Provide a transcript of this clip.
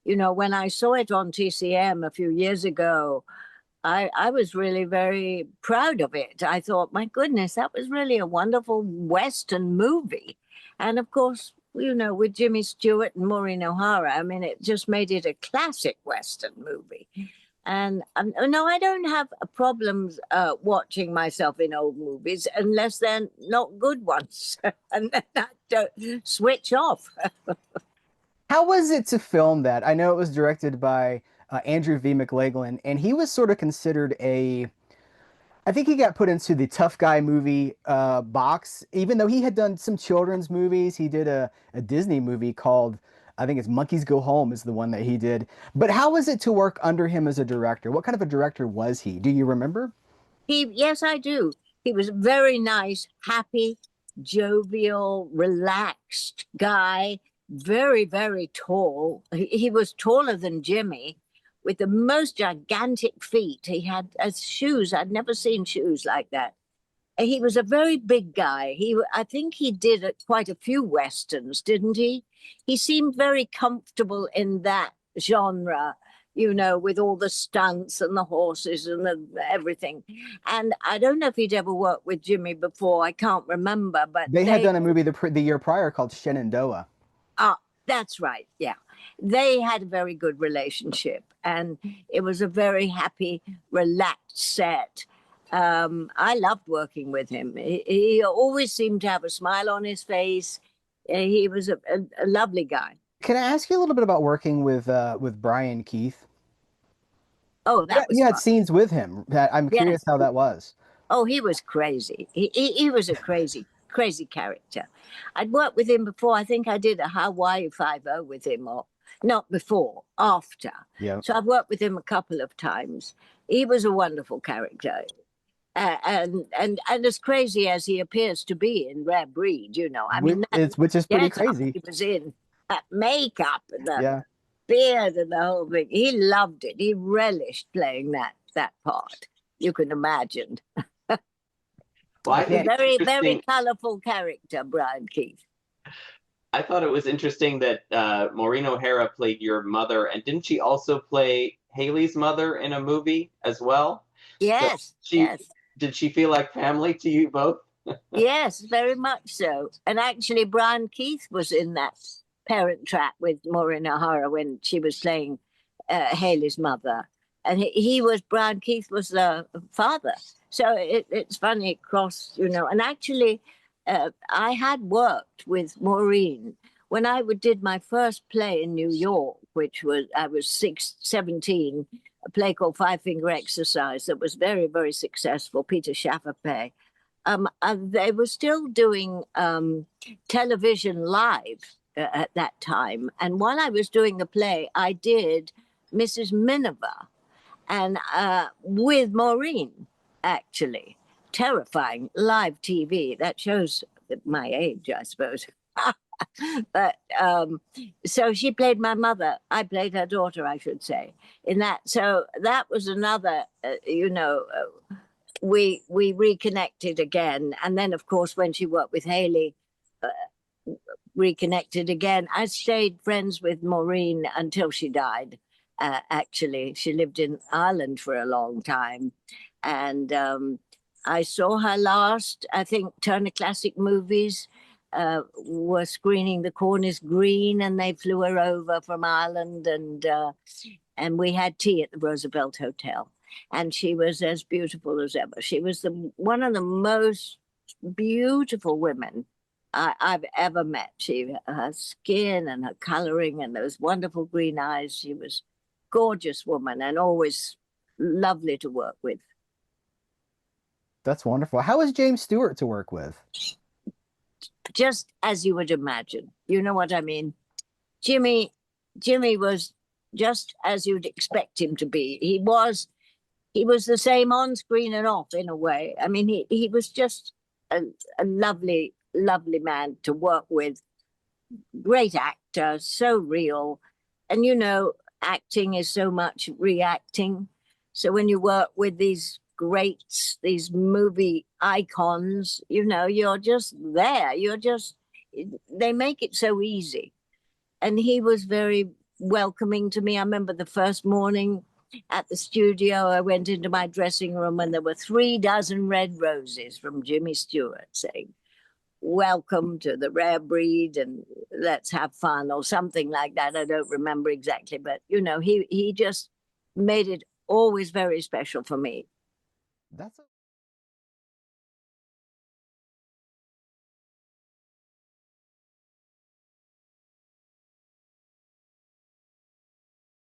You know, when I saw it on TCM a few years ago, I was really very proud of it. I thought, my goodness, that was really a wonderful Western movie. And of course, you know, with Jimmy Stewart and Maureen O'Hara, I mean, it just made it a classic Western movie. And no, I don't have problems watching myself in old movies unless they're not good ones. And then I don't switch off. How was it to film that? I know it was directed by Andrew V. McLaglen, and he was sort of considered a, I think he got put into the tough guy movie box, even though he had done some children's movies. He did a Disney movie called, I think it's Monkeys Go Home is the one that he did. But how was it to work under him as a director? What kind of a director was he? Do you remember? Yes, I do. He was a very nice, happy, jovial, relaxed guy, very, very tall. He was taller than Jimmy, with the most gigantic feet. He had shoes. I'd never seen shoes like that. He was a very big guy. I think he did quite a few westerns, didn't he? He seemed very comfortable in that genre, you know, with all the stunts and the horses and everything. And I don't know if he'd ever worked with Jimmy before. I can't remember, but They had done a movie the year prior called Shenandoah. ah, that's right. Yeah. They had a very good relationship, and it was a very happy, relaxed set. I loved working with him. He always seemed to have a smile on his face. He was a lovely guy. Can I ask you a little bit about working with Brian Keith? Oh, Yeah, that was you had fun. scenes with him. I'm curious Yes. how that was. Oh, he was crazy. He was a crazy, crazy character. I'd worked with him before. I think I did a Hawaii 5 with him, or not before, after. Yeah. So I've worked with him a couple of times. He was a wonderful character. And as crazy as he appears to be in Rare Breed, you know, I mean, that Which is pretty getup crazy. he was in, that makeup and the Yeah. beard and the whole thing, he loved it. He relished playing that part. You can imagine. Well, I think it's Very, very interesting. colorful character, Brian Keith. I thought it was interesting that Maureen O'Hara played your mother, and didn't she also play Haley's mother in a movie as well? So Yes, she yes, did she feel like family to you both? yes, very much so. And actually, Brian Keith was in that Parent Trap with Maureen O'Hara when she was playing Haley's mother. And Brian Keith was the father. So it's funny, cross, you know. And actually, I had worked with Maureen when did my first play in New York, which was, I was 17, a play called Five Finger Exercise that was very, very successful, Peter Shaffer play. They were still doing television live at that time. And while I was doing the play, I did Mrs. Miniver, and with Maureen, actually. Terrifying live TV. That shows my age, I suppose. But so she played my mother. I played her daughter, I should say, in that. So that was another, we reconnected again. And then, of course, when she worked with Haley, reconnected again. I stayed friends with Maureen until she died. Actually, she lived in Ireland for a long time. And I saw her last, I think Turner Classic Movies were screening The Corn is Green, and they flew her over from Ireland, and we had tea at the Roosevelt Hotel. And she was as beautiful as ever. She was one of the most beautiful women I've ever met. Her skin and her coloring and those wonderful green eyes. She was a gorgeous woman and always lovely to work with. That's wonderful. How was James Stewart to work with? Just as you would imagine. You know what I mean? Jimmy was just as you'd expect him to be. He was the same on screen and off in a way. I mean, he was just a lovely, lovely man to work with. Great actor, so real. And you know, acting is so much reacting. So when you work with these greats, these movie icons, you know, you're just there. They make it so easy. And he was very, welcoming to me. I remember the first morning at the studio, I went into my dressing room and there were 3 dozen red roses from Jimmy Stewart saying, "Welcome to the rare breed and let's have fun," or something like that. I don't remember exactly, but you know, he just made it always very special for me. That's